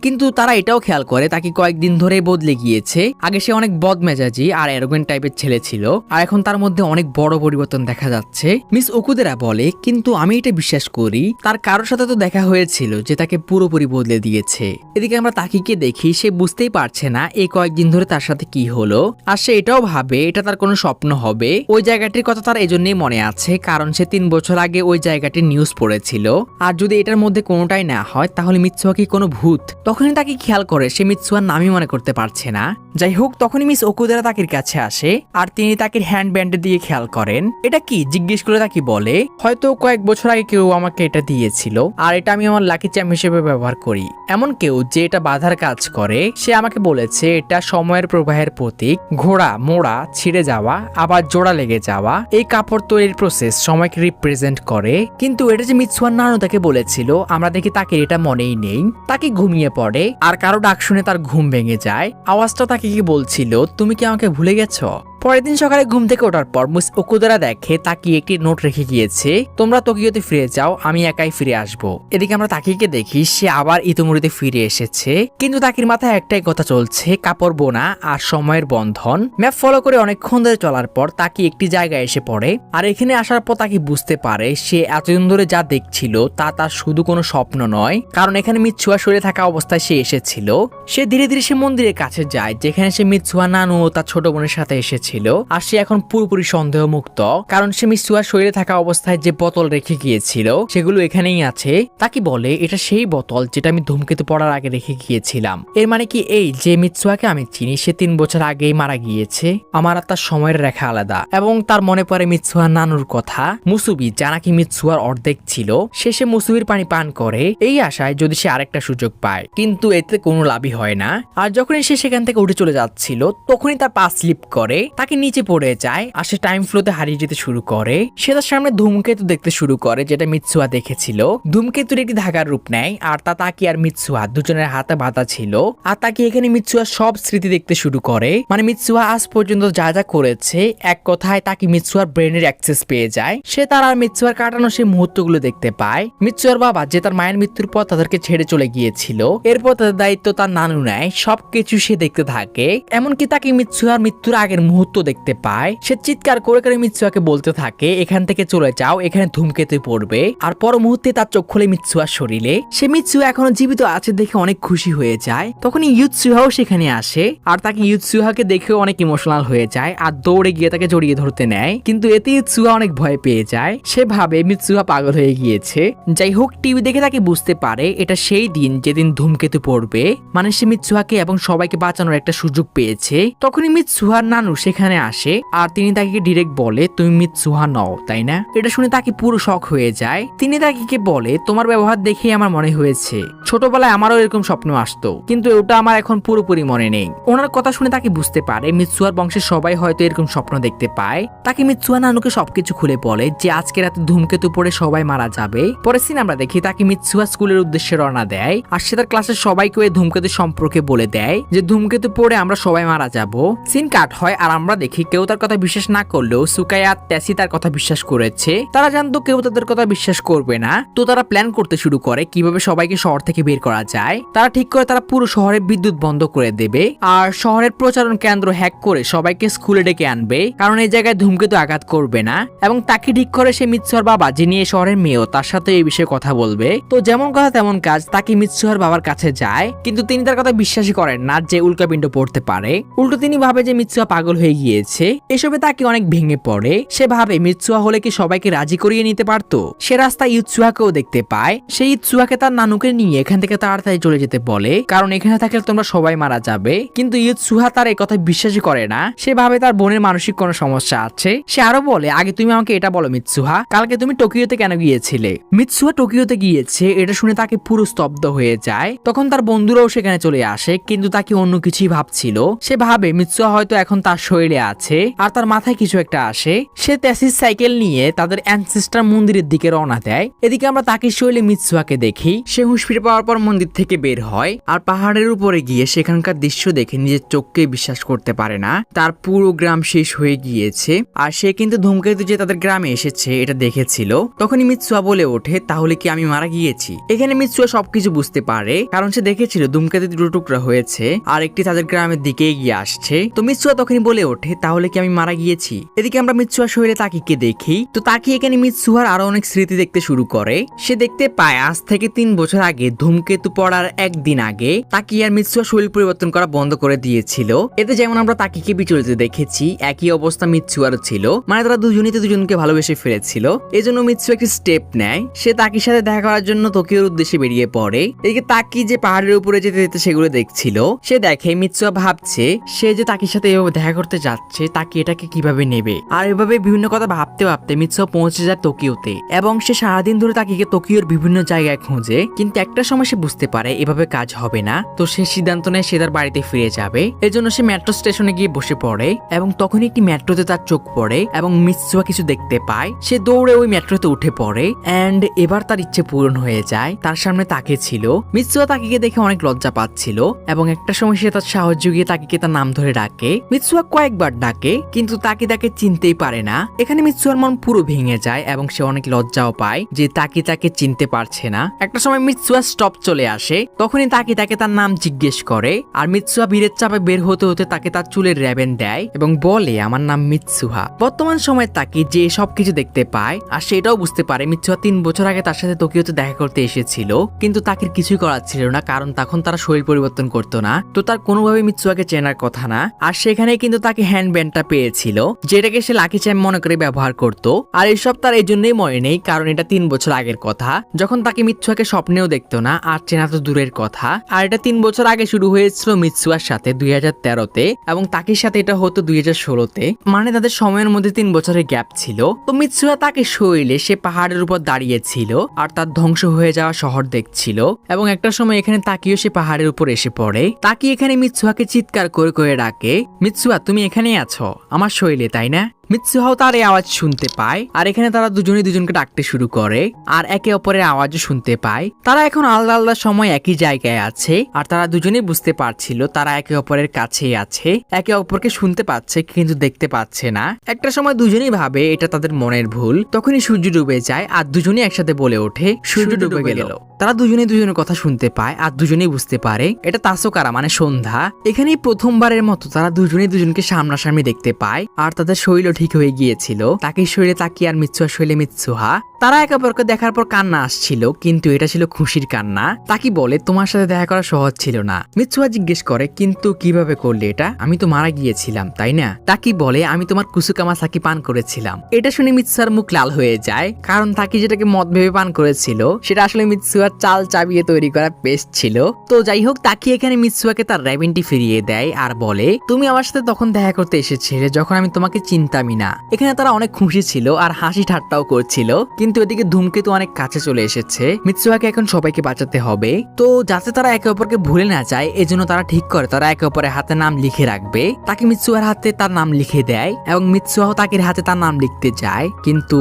কিন্তু তারা এটাও খেয়াল করে তাকে কয়েকদিন ধরে বদলে গিয়েছে। আগে সে অনেক বদমেজাজি আর অ্যারোগেন্ট টাইপের ছেলে ছিল, আর এখন তার মধ্যে অনেক বড় পরিবর্তন দেখা যাচ্ছে। মিস ওকুদেরা বলে কিন্তু আমি এটা বিশ্বাস করি তার কারোর সাথে তো দেখা হয়েছিল যে তাকে পুরোপুরি বদলে দিয়েছে। এদিকে আমরা তাকিকে দেখি সে বুঝতেই পারছে না এই কয়েকদিন ধরে তার সাথে কি হলো। আর সে এটাও ভাবে এটা তার কোনো স্বপ্ন হবে। ওই জায়গাটির কথা তার এজন্যই মনে আছে, কারণ সে 3 বছর আগে ওই জায়গাটির নিউজ পড়েছিল। আর যদি এটার মধ্যে কোনোটাই না হয় তাহলে মিৎসুহা কি কোনো ভূত? তখনই তাকে খেয়াল করে সে মিৎসুহার নামই মনে করতে পারছে না। যাই হোক, তখনই মিস ওকুদেরা তাকির কাছে আসে আর তিনি তাকির হ্যান্ড ব্যান্ডের দিয়ে খেয়াল করেন। এটা কি জিজ্ঞেস করে তাকে বলে হয়তো কয়েক বছর আগে কেউ আমাকে এটা দিয়েছিল, আর এটা আমি আমার লাকি চ্যাম্প হিসেবে ব্যবহার করি। এমন কেউ যে এটা বাধার কাজ করে, সে আমাকে বলেছে এটা সময়ের প্রবাহের প্রতীক। ঘোড়া মোড়া, ছিঁড়ে যাওয়া, আবার জোড়া লেগে যাওয়া, এই কাপড় তৈরির প্রসেস সময়কে রিপ্রেজেন্ট করে। কিন্তু এটা যে মিৎসুহার নানু তাকে বলেছিল, আমরা দেখি তাকে এটা মনেই নেই। তাকে ঘুমিয়ে পড়ে আর কারো ডাক শুনে তার ঘুম ভেঙে যায়। আওয়াজটা তাকে কি বলছিল, তুমি কি আমাকে ভুলে গেছো? পরের দিন সকালে ঘুম থেকে ওঠার পর মিস ওকুদেরা দেখে তাকি একটি নোট রেখে গিয়েছে, তোমরা টোকিওতে ফিরে যাও, আমি একাই ফিরে আসবো। এদিকে আমরা তাকিকে দেখি সে আবার ইতোমরিতে ফিরে এসেছে, কিন্তু তাকির মাথায় একটাই কথা চলছে, কাপড় বোনা আর সময়ের বন্ধন। ম্যাপ ফলো করে অনেকক্ষণ ধরে চলার পর তাকি একটি জায়গায় এসে পড়ে। আর এখানে আসার পর তাকি বুঝতে পারে সে এতদিন ধরে যা দেখছিল তা তার শুধু কোনো স্বপ্ন নয়, কারণ এখানে মিৎসুহা শুয়ে থাকা অবস্থায় সে এসেছিল। সে ধীরে ধীরে সে মন্দিরের কাছে যায় যেখানে সে মিৎসুহা নানু ও তার ছোট বোনের সাথে এসেছে। আর সে এখন পুরোপুরি সন্দেহ মুক্ত, কারণ সে মিৎসুহার শরীরে থাকা অবস্থায় যে বোতল রেখে গিয়েছিল সেগুলো এখানেই আছে। তাকে বলে এটা সেই বোতল যেটা আমি ধূমকেতু পড়ার আগে রেখে গিয়েছিলাম। এর মানে কি এই যে মিৎসুহাকে আমি চিনি সে 3 বছর আগেই মারা গিয়েছে। আমার আর তার সময়ের রেখা আলাদা। এবং তার মনে পড়ে মিৎসুহার নানুর কথা, মুসুবি যা নাকি মিৎসুহার অর্ধেক ছিল। সে মুসুবির পানি পান করে এই আশায় যদি সে আরেকটা সুযোগ পায়, কিন্তু এতে কোনো লাভই হয় না। আর যখনই সে সেখান থেকে উঠে চলে যাচ্ছিল তখনই তার পা স্লিপ করে, তাকে নিচে পড়ে যায় আর সে টাইম ফ্লোতে হারিয়ে যেতে শুরু করে। সে তার সামনে ধূমকেতু দেখতে শুরু করে যেটা মিৎসুহা দেখেছিল। ধূমকেতুর একটি ধাগার রূপ নেয় আর তা তাকি আর মিৎসুহা দুজনের হাতে বাঁধা ছিল। আর তাকে এখানে মিৎসুহা সব স্মৃতি দেখতে শুরু করে, মানে মিৎসুহা আজ পর্যন্ত যা যা করেছে, এক কথায় তাকে মিৎসুহার ব্রেনের অ্যাক্সেস পেয়ে যায়। সে তার আর মিৎসুহার কাটানো সেই মুহূর্তগুলো দেখতে পায়। মিৎসুহার বাবা যে তার মায়ের মৃত্যুর পর তাদেরকে ছেড়ে চলে গিয়েছিল, এরপর তাদের দায়িত্ব তার নানু নেয়। সবকিছু সে দেখতে থাকে, এমনকি তাকে মিৎসুহার মৃত্যুর আগের মুহূর্ত দেখতে পায়। সে চিৎকার করে করে মিৎসুহাকে বলতে থাকে এখান থেকে চলে যাও, এখানে ধূমকেতু পড়বে। আর পর মুহূর্তে তার চোখ খুলে মিৎসুহার শরীরে। সে মিৎসুহা এখনো জীবিত আছে দেখে অনেক খুশি হয়ে যায়। তখনই ইউৎসুহাও সেখানে আসে আর তাকে ইউৎসুহাকে দেখেও অনেক ইমোশনাল হয়ে যায় আর দৌড়ে গিয়ে তাকে জড়িয়ে ধরতে নেয়। কিন্তু এতে ইউৎসুহা অনেক ভয় পেয়ে যায়। সে ভাবে মিৎসুহা পাগল হয়ে গিয়েছে। যাই হোক, টিভি দেখে তাকে বুঝতে পারে এটা সেই দিন যেদিন ধূমকেতু পড়বে, মানে সে মিৎসুহাকে এবং সবাইকে বাঁচানোর একটা সুযোগ পেয়েছে। তখনই মিৎসুহার নানু সেখানে সেখানে আসে আর তিনি তাকে ডিরেক্ট বলে তুমি মিৎসুহা নও, তাই না? এটা শুনে তাকে পুরো শক হয়ে যায়। তিনি তাকে বলে তোমার ব্যবহার দেখেই আমার মনে হয়েছে ছোটবেলায় আমারও এরকম স্বপ্ন আসতো, কিন্তু ওটা আমার এখন পুরোপুরি মনে নেই। ওনার কথা শুনে তাকে বুঝতে পারে মিৎসুহার বংশের সবাই হয়তো এরকম স্বপ্ন দেখতে পায়। তাকে মিৎসুহা নানুকে সবকিছু খুলে বলে যে আজকে রাতে ধূমকেতু পড়ে সবাই মারা যাবে। পরে সিন আমরা দেখি তাকে মিৎসুহা স্কুলের উদ্দেশ্যে রওনা দেয় আর সে তার ক্লাসের সবাইকে ওই ধূমকেতু সম্পর্কে বলে দেয় যে ধূমকেতু পড়ে আমরা সবাই মারা যাব। সিন কাট হয় আর আমরা দেখি কেউ তার কথা বিশ্বাস না করলেও সুকায়া আর ত্যাসি তার কথা বিশ্বাস করেছে। তারা জানতো কেউ তাদের কথা বিশ্বাস করবে না, তো তারা প্ল্যান করতে শুরু করে কিভাবে সবাইকে শহর থেকে বের করা যায়। তারা ঠিক করে তারা পুরো শহরে বিদ্যুৎ বন্ধ করে দেবে আর শহরের প্রচারণ কেন্দ্র হ্যাক করে সবাইকে স্কুলে ডেকে আনবে, কারণ এই জায়গায় ধূমকেতু আঘাত করবে না। এবং তাকে ঠিক করে সে মিৎসুহার বাবা, যিনি এই শহরের মেয়েও, তার সাথে এই বিষয়ে কথা বলবে। তো যেমন কথা তেমন কাজ, তাকে মিৎসুহার বাবার কাছে যায়, কিন্তু তিনি তার কথা বিশ্বাসই করেন না যে উল্কাপিণ্ড পড়তে পারে। উল্টো তিনি ভাবে যে মিৎসুহা পাগল হয়ে গিয়েছে। এসবে তাকে অনেক ভেঙে পড়ে। সে ভাবে মিৎসুহা হলে কি সবাইকে রাজি করিয়ে নিতে পারতো। সে রাস্তায় ইৎসুহাকেও দেখতে পায়। সেই ইৎসুহাকে তার নানুকে নিয়ে এখান থেকে তাড়াতাড়ি চলে যেতে বলে, কারণ এখানে থাকলে তোমরা সবাই মারা যাবে। কিন্তু ইৎসুহা তার এই কথা বিশ্বাসই করে না। সে ভাবে তার বোনের মানসিক কোনো সমস্যা আছে। সে আরো বলে আগে তুমি আমাকে এটা বলো মিৎসুহা, কালকে তুমি টোকিওতে কেন গিয়েছিলে? মিৎসুহা টোকিওতে গিয়েছে এটা শুনে তাকে পুরো স্তব্ধ হয়ে যায়। তখন তার বন্ধুরাও সেখানে চলে আসে, কিন্তু তাকে অন্য কিছুই ভাবছিল। সে ভাবে মিৎসুহা হয়তো এখন তার শরীরে আছে আর তার মাথায় কিছু একটা আসে। সে ত্যাসির সাইকেল নিয়ে তাদের অ্যানসেস্টার মন্দিরের দিকে রওনা দেয়। এদিকে আমরা তাকে শরীরে মিৎসুহাকে দেখি। সে হুঁশ ফিরে পাওয়ার পর মন্দির থেকে বের হয় আর পাহাড়ের উপরে গিয়ে সেখানকার দৃশ্য দেখে নিজের চোখকে বিশ্বাস করতে পারে না। তার পুরো গ্রাম শেষ হয়ে গিয়েছে আর সে কিন্তু ধূমকেতু যে তাদের গ্রামে এসেছে এটা দেখেছিল। তখনই মিৎসুহা বলে ওঠে তাহলে কি আমি মারা গিয়েছি? এখানে মিৎসুহা সবকিছু বুঝতে পারে, কারণ সে দেখেছিল ধূমকেতু দুটো টুকরা হয়েছে আর একটি তাদের গ্রামের দিকে এগিয়ে আসছে। তো মিৎসুহা তখনই বলে ওঠে তাহলে কি আমি মারা গিয়েছি? এদিকে আমরা মিৎসুহার শরীরে তাকিকে দেখি। তো তাকি এখানে মিৎসুহার আরো অনেক স্মৃতি দেখতে শুরু করে। সে দেখতে পায় আজ থেকে 3 বছর আগে ধূমকেতু পড়ার একদিন আগে তাকি আর মিৎসুহা শরীর পরিবর্তন করা বন্ধ করে দিয়েছিল। এতে যেমন আমরা তাকিকে বিচলিত দেখেছি, একই অবস্থা মিৎসুহারও ছিল, মানে তারা দুজনেই দুজনকে ভালোবেসে ফেলেছিল। এজন্য মিৎসুহা একটি স্টেপ নেয়। সে তাকির সাথে দেখা করার জন্য টোকিওর উদ্দেশ্যে বেরিয়ে পড়ে। এদিকে তাকি যে পাহাড়ের উপরে যেতে যেতে সেগুলো দেখছিল। সে দেখে মিৎসুহা ভাবছে সে যে তাকির সাথে এভাবে দেখা করতে যাচ্ছে, তাকি এটাকে কিভাবে নেবে। আর এভাবে বিভিন্ন কথা ভাবতে ভাবতে মিৎসুহা পৌঁছে যায় টোকিওতে এবং সে সারাদিন ধরে তাকিকে টোকিওর বিভিন্ন জায়গায় খোঁজে। কিন্তু একটা সময় সে বুঝতে পারে এভাবে কাজ হবে না। তো সে সিদ্ধান্ত নেয় সে তার বাড়িতে ফিরে যাবে। এজন্য সে মেট্রো স্টেশনে গিয়ে বসে পড়ে এবং তখনই একটি মেট্রোতে তার চোখ পড়ে এবং মিৎসুহা কিছু দেখতে পায়। সে দৌড়ে ওই মেট্রোতে উঠে পড়ে এন্ড এবার তার ইচ্ছে পূরণ হয়ে যায়। তার সামনে তাকে ছিল। মিৎসুহা তাকিকে দেখে অনেক লজ্জা পাচ্ছিল এবং একটা সময় সে তার সাহস জুগিয়ে তাকিকে তার নাম ধরে ডাকে। মিৎসুহা কয়েকবার ডাকে কিন্তু তাকে তাকে চিনতেই পারে না। এখানে মিৎসুহার মন পুরো ভেঙে যায় এবং সে অনেক লজ্জাও পায় যে তাকে তাকে চিনতে পারছে না। একটা সময় মিৎসুহা স্টপ চলে আসে, তখনই তাকে তাকে তার নাম জিজ্ঞেস করে আর মিৎসুহা ভিড়ের চাপে বের হতে হতে তাকে তার চুলের র্যাবেন দেয় এবং বলে আমার নাম মিৎসুহা। বর্তমান সময়ে তাকে যে সবকিছু দেখতে পায় আর সেটাও বুঝতে পারে মিৎসুহা 3 বছর আগে তার সাথে টোকিওতে দেখা করতে এসেছিল, কিন্তু তাকে কিছুই করার ছিল না, কারণ তখন তারা শরীর পরিবর্তন করতো না। তো তার কোনোভাবে মিৎসুহাকে চেনার কথা না। আর সেখানে কিন্তু তাকে হ্যান্ড ব্যান্ডটা পেয়েছিল, যেটাকে সে লাকি চাইম মনে করে ব্যবহার করত। আর এইসব তার এই জন্যই মনে নেই, কারণ এটা 3 বছর আগের কথা, যখন তাকে মিৎসুহাকে স্বপ্নেও দেখতো না আর চেনা তো দূরের কথা। আর এটা 3 বছর আগে শুরু হয়েছিল মিৎসুহার সাথে 2013-তে এবং তাকির সাথে এটা হতো 2016-তে, মানে তাদের সময়ের মধ্যে 3 বছরের গ্যাপ ছিল। তো মিৎসুহা তাকে শৈলে সে পাহাড়ের উপর দাঁড়িয়েছিল আর তার ধ্বংস হয়ে যাওয়া শহর দেখছিল এবং একটা সময় এখানে তাকিও সে পাহাড়ের উপর এসে পড়ে। তাকি এখানে মিৎসুহাকে চিৎকার করে করে ডাকে, মিৎসুহা তুমি এখানেই আছো আমার শৈলে, তাই না? মিৎসুহাও তার এই আওয়াজ শুনতে পায় আর এখানে তারা দুজনেই দুজনকে ডাকতে শুরু করে আর একে অপরের আওয়াজও শুনতে পায়। তারা এখন আলাদা আলাদা সময় একই জায়গায় আছে আর তারা দুজনেই বুঝতে পারছিল তারা একে অপরের কাছেই আছে, একে অপরকে শুনতে পাচ্ছে কিন্তু দেখতে পাচ্ছে না। একটা সময় দুজনেই ভাবে এটা তাদের মনের ভুল। তখনই সূর্য ডুবে যায় আর দুজনেই একসাথে বলে ওঠে সূর্য ডুবে গেল। তারা দুজনেই দুজনের কথা শুনতে পায় আর দুজনেই বুঝতে পারে এটা তাসোকারা মানে সন্ধ্যা। এখানেই প্রথমবারের মতো তারা দুজনেই দুজনকে সামনাসামনি দেখতে পায় আর তাদের শরীর ঠিক হয়ে গিয়েছিল। তাকে শরীরে তাকি আর মিৎসুহার শরীরে মিৎসুহা। তারা একে অপরকে দেখার পর কান্না আসছিল, কিন্তু এটা ছিল খুশির কান্না। তাকি বলে তোমার সাথে দেখা করা সহজ ছিল না। মিৎসুয়া জিজ্ঞেস করে কিন্তু কিভাবে করলে এটা? আমি তো মারা গিয়েছিলাম তাই না? তাকি বলে আমি তোমার কুসুকামাসাকি পান করেছিলাম। এটা শুনে মিৎসুয়ার মুখ লাল হয়ে যায়, কারণ তাকি যেটাকে মদ ভেবে পান করেছিল সেটা আসলে মিৎসুয়ার চাল চাবিয়ে তৈরি করা পেস্ট ছিল। তো যাই হোক, তাকি এখানে মিৎসুয়াকে তার র্যাবিনটি ফিরিয়ে দেয় আর বলে তুমি আমার সাথে তখন দেখা করতে এসেছিলে যখন আমি তোমাকে চিনতামই না। এখানে তারা অনেক খুশি ছিল আর হাসি ঠাট্টাও করছিল, কিন্তু এদিকে ধূমকেতু অনেক কাছে চলে এসেছে। মিৎসুয়াকে এখন সবাইকে বাঁচাতে হবে। তো যাতে তারা একে অপরকে ভুলে না যায় এজন্য তারা ঠিক করে তারা একে অপরের হাতে নাম লিখে রাখবে। তাকে মিৎসুয়ার হাতে তার নাম লিখে দেয় এবং মিৎসুয়াও তাকের হাতে তার নাম লিখতে যায়, কিন্তু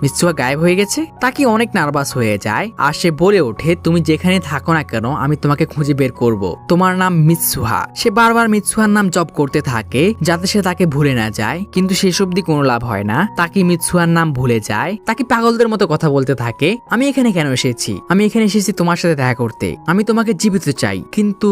মিৎসুয়া গায়েব হয়ে গেছে। তাকে অনেক নার্ভাস হয়ে যায় আর সে বলে ওঠে তুমি যেখানে থাকো না কেন আমি তোমাকে খুঁজে বের করব। তোমার নাম মিৎসুহা। সে বারবার মিৎসুহার নাম জপ করতে থাকে যাতে সে তাকে ভুলে না যায়, কিন্তু শেষ অবধি কোনো লাভ হয় না। তাকে মিৎসুহার নাম ভুলে যায়। তাকে পাগলদের মতো কথা বলতে থাকে আমি এখানে কেন এসেছি? আমি এখানে এসেছি তোমার সাথে দেখা করতে। আমি তোমাকে জীবিত চাই, কিন্তু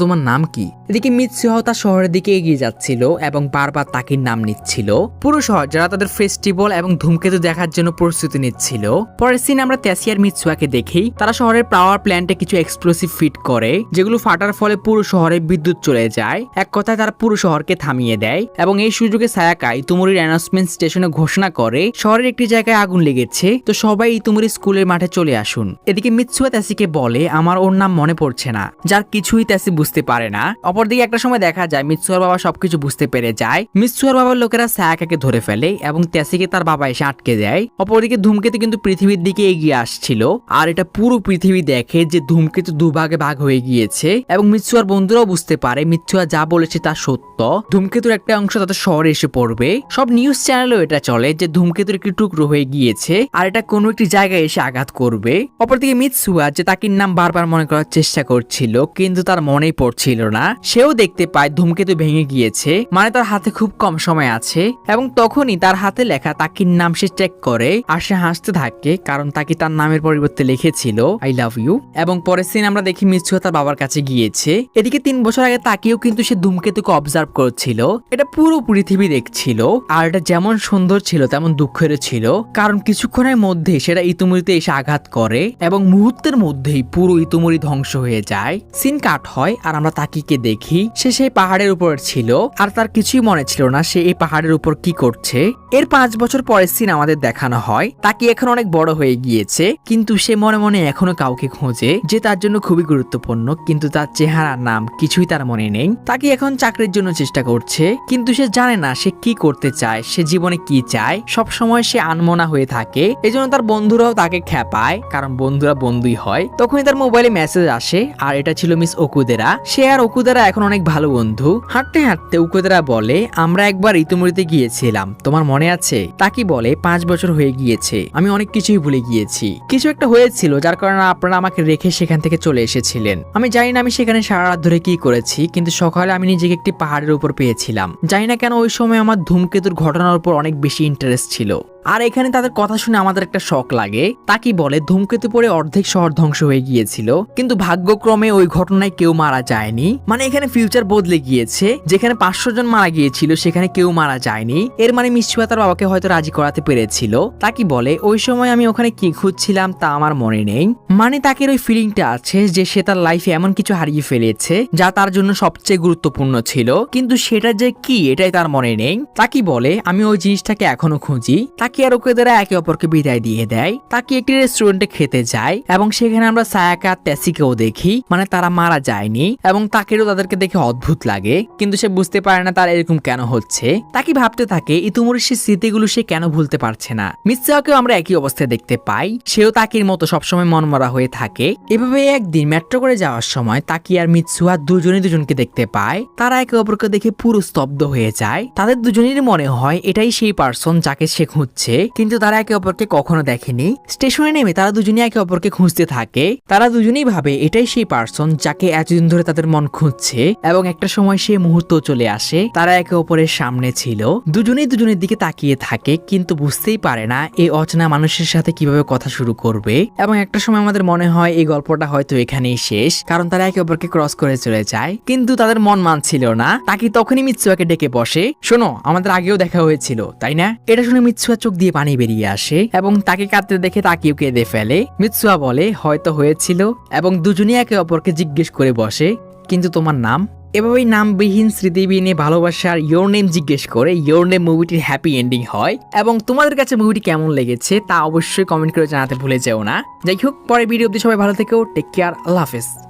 তোমার নাম কি? এদিকে মিৎসুহাও তার শহরের দিকে এগিয়ে যাচ্ছিল এবং বারবার তাকির নাম নিচ্ছিল। পুরো শহর যারা তাদের ফেস্টিভ্যাল এবং ধূমকেতু দেখার জন্য প্রস্তুতি নিচ্ছিল। পরের সিন আমরা তেসি আর মিৎসুয়াকে দেখি তারা শহরের পাওয়ার প্ল্যান্টে কিছু এক্সপ্লোসিভ ফিট করে, যেগুলো ফাটার ফলে পুরো শহরে বিদ্যুৎ চলে যায়। এক কথায় তারা পুরো শহরকে থামিয়ে দেয় এবং এই সুযোগে সায়াকা ইতুমুরির অ্যানাউন্সমেন্ট স্টেশনে ঘোষণা করে শহরের একটি জায়গায় আগুন লেগেছে, তো সবাই ইতুমুরি স্কুলের মাঠে চলে আসুন। এদিকে মিৎসুয়া তেসিকে বলে আমার ওর নাম মনে পড়ছে না, যার কিছুই তেসি বুঝতে পারে না। অপরদিকে একটা সময় দেখা যায় মিৎসুয়ার বাবা সবকিছু বুঝতে পেরে যায়। মিৎসুয়ার বাবার লোকেরা সায়াকাকে ধরে ফেলে এবং তেসিকে তার বাবা এসে আটকে দেয়। অপরদিকে ধূমকেতু কিন্তু পৃথিবীর দিকে এগিয়ে আসছিল আর এটা পুরো পৃথিবী দেখে যে ধূমকেতু দুভাগে ভাগ হয়ে গিয়েছে এবং মিৎসুয়ার বন্ধুরাও বুঝতে পারে মিৎসুয়া যা বলেছে তা সত্য। ধূমকেতুর একটা অংশ তাদের শহরে এসে পড়বে। সব নিউজ চ্যানেলেও এটা চলে যে ধূমকেতুর একটি টুকরো হয়ে গিয়েছে আর এটা কোনো একটি জায়গায় এসে আঘাত করবে। অপরদিকে মিৎসুয়া যে তাকির নাম বারবার মনে করার চেষ্টা করছিল কিন্তু তার মনেই পড়ছিল না, সেও দেখতে পায় ধূমকেতু ভেঙে গিয়েছে, মানে তার হাতে খুব কম সময় আছে এবং তখনই তার হাতে লেখা তাকির নাম সে চেক করে আর সে হাসতে থাকে, কারণ তাকে তার নামের পরিবর্তে লিখেছিল আই লাভ ইউ। এবং পরের সিন আমরা দেখি মিৎসুয়া তার বাবার কাছে গিয়েছে। এদিকে 3 বছর আগে তাকেও কিন্তু সে ধূমকেতুকে অবজার্ভ করছিল। এটা পুরো পৃথিবী দেখছিল আর এটা যেমন সুন্দর ছিল তেমন দুঃখের ছিল, কারণ কিছুক্ষণের মধ্যে সেটা ইতুমুরিতে এসে আঘাত করে এবং মুহূর্তের মধ্যেই পুরো ইতুমুরি ধ্বংস হয়ে যায়। সিন কাট হয় আর আমরা তাকিকে দেখি সে সেই পাহাড়ের উপর ছিল আর তার কিছুই মনে ছিল না সে এই পাহাড়ের উপর কি করছে। এর 5 বছর পরের সিন আমাদের দেখানো হয় তাকি এখন অনেক বড় হয়ে গিয়েছে, কিন্তু সে মনে মনে এখনো কাউকে খোঁজে যে তার জন্য খুবই গুরুত্বপূর্ণ, কিন্তু তার চেহারা নাম কিছুই তার মনে নেই। তাকে এখন চাকরির জন্য চেষ্টা করছে, কিন্তু সে জানে না সে কি করতে চায়, সে জীবনে কি চায়। সব সময় সে আনমনা হয়ে থাকে, এজন্য তার বন্ধুরাও তাকে খেপায়, কারণ বন্ধুরা বন্ধুই হয়। তখনই তার মোবাইলে মেসেজ আসে আর এটা ছিল মিস ওকুদেরা। সে আর ওকুদেরা এখন অনেক ভালো বন্ধু। হাঁটতে হাঁটতে ওকুদেরা বলে আমরা একবার ইতুমুরিতে গিয়েছিলাম, তোমার মনে আছে? তাকি বলে 5 বছর হয়ে গিয়েছে, আমি অনেক কিছুই ভুলে গিয়েছি। কিছু একটা হয়েছিল যার কারণে আপনারা আমাকে রেখে সেখান থেকে চলে এসেছিলেন। আমি জানি না আমি সেখানে সারা রাত ধরে কি করেছি, কিন্তু সকালে আমি নিজেকে একটি পাহাড়ের উপর পেয়েছিলাম। জানি না কেন ওই সময় আমার ধূমকেতুর ঘটনার উপর অনেক বেশি ইন্টারেস্ট ছিল। আর এখানে তাদের কথা শুনে আমাদের একটা শক লাগে। তাকি বলে ধূমকেতু পড়ে অর্ধেক শহর ধ্বংস হয়ে গিয়েছিল, কিন্তু ভাগ্যক্রমে ওই ঘটনায় কেউ মারা যায়নি। মানে এখানে ফিউচার বদলে গিয়েছে, যেখানে 500 জন মারা গিয়েছিল সেখানে কেউ মারা যায়নি। এর মানে মিৎসুয়া তার বাবাকে হয়তো রাজি করাতে পেরেছিল। তাকি বলে ওই সময় আমি ওখানে কি খুঁজছিলাম তা আমার মনে নেই। মানে তাকের ওই ফিলিংটা আছে যে সে তার লাইফে এমন কিছু হারিয়ে ফেলেছে যা তার জন্য সবচেয়ে গুরুত্বপূর্ণ ছিল, কিন্তু সেটা যে কি এটাই তার মনে নেই। তাকি বলে আমি ওই জিনিসটাকে এখনো খুঁজি। তাকি আর ওকুদেরা একে অপরকে বিদায় দিয়ে দেয়। তাকি একটি রেস্টুরেন্টে খেতে যায় এবং সেখানে আমরা সায়াকা তেসিকেও দেখি, মানে তারা মারা যায়নি এবং তাকেরও তাদেরকে দেখে অদ্ভুত লাগে, কিন্তু সে বুঝতে পারে না তার এরকম কেন হচ্ছে। তাকি ভাবতে থাকে ইতুমুরির সেই স্মৃতিগুলো সে কেন ভুলতে পারছে না। মিৎসুয়াকেও আমরা একই অবস্থায় দেখতে পাই, সেও তাকির মতো সবসময় মনমরা হয়ে থাকে। এভাবে একদিন মেট্রো করে যাওয়ার সময় তাকি আর মিৎসুয়া দুজনই দুজনকে দেখতে পায়। তারা একে অপরকে দেখে পুরো স্তব্ধ হয়ে যায়। তাদের দুজনেরই মনে হয় এটাই সেই পার্সন যাকে সে খুঁজছে, কিন্তু তারা একে অপরকে কখনো দেখেনি। স্টেশনে নেমে তারা দুজনেই একে অপরকে খুঁজতে থাকে। তারা দুজনেই ভাবে এটাই সেই পার্সন যাকে এতদিন এতদিন ধরে তাদের মন খুঁজছে এবং একটা সময় সেই মুহূর্ত চলে আসে তারা একে অপরের সামনে ছিল। দুজনেই দুজনের দিকে তাকিয়ে থাকে কিন্তু বুঝতেই পারে না এই অচেনা মানুষের সাথে কিভাবে কথা শুরু করবে। এবং একটা সময় আমাদের মনে হয় এই গল্পটা হয়তো এখানেই শেষ, কারণ তারা একে অপরকে ক্রস করে চলে যায়। কিন্তু তাদের মন মানছিল না। তাকে তখনই মিৎসুয়াকে ডেকে বসে, শোনো আমাদের আগেও দেখা হয়েছিল তাই না? এটা শুনে মিৎসুয়া চোখ দিয়ে পানি বেরিয়ে আসে এবং তাকে কাঁদতে দেখে তাকেও কেঁদে ফেলে। মিৎসুয়া বলে হয়তো হয়েছিল এবং দুজনেই একে অপরকে জিজ্ঞেস করে বসে, কিন্তু তোমার নাম? এভাবেই নামবিহীন স্মৃতিবিহীন ভালোবাসার ইয়োর নেম জিজ্ঞেস করে ইয়োর নেম মুভিটির হ্যাপি এন্ডিং হয়। এবং তোমাদের কাছে মুভিটি কেমন লেগেছে তা অবশ্যই কমেন্ট করে জানাতে ভুলে যেও না। যাই হোক, পরে ভিডিও অবধি সবাই ভালো থেকো, টেক কেয়ার, আল্লাহ হাফেজ।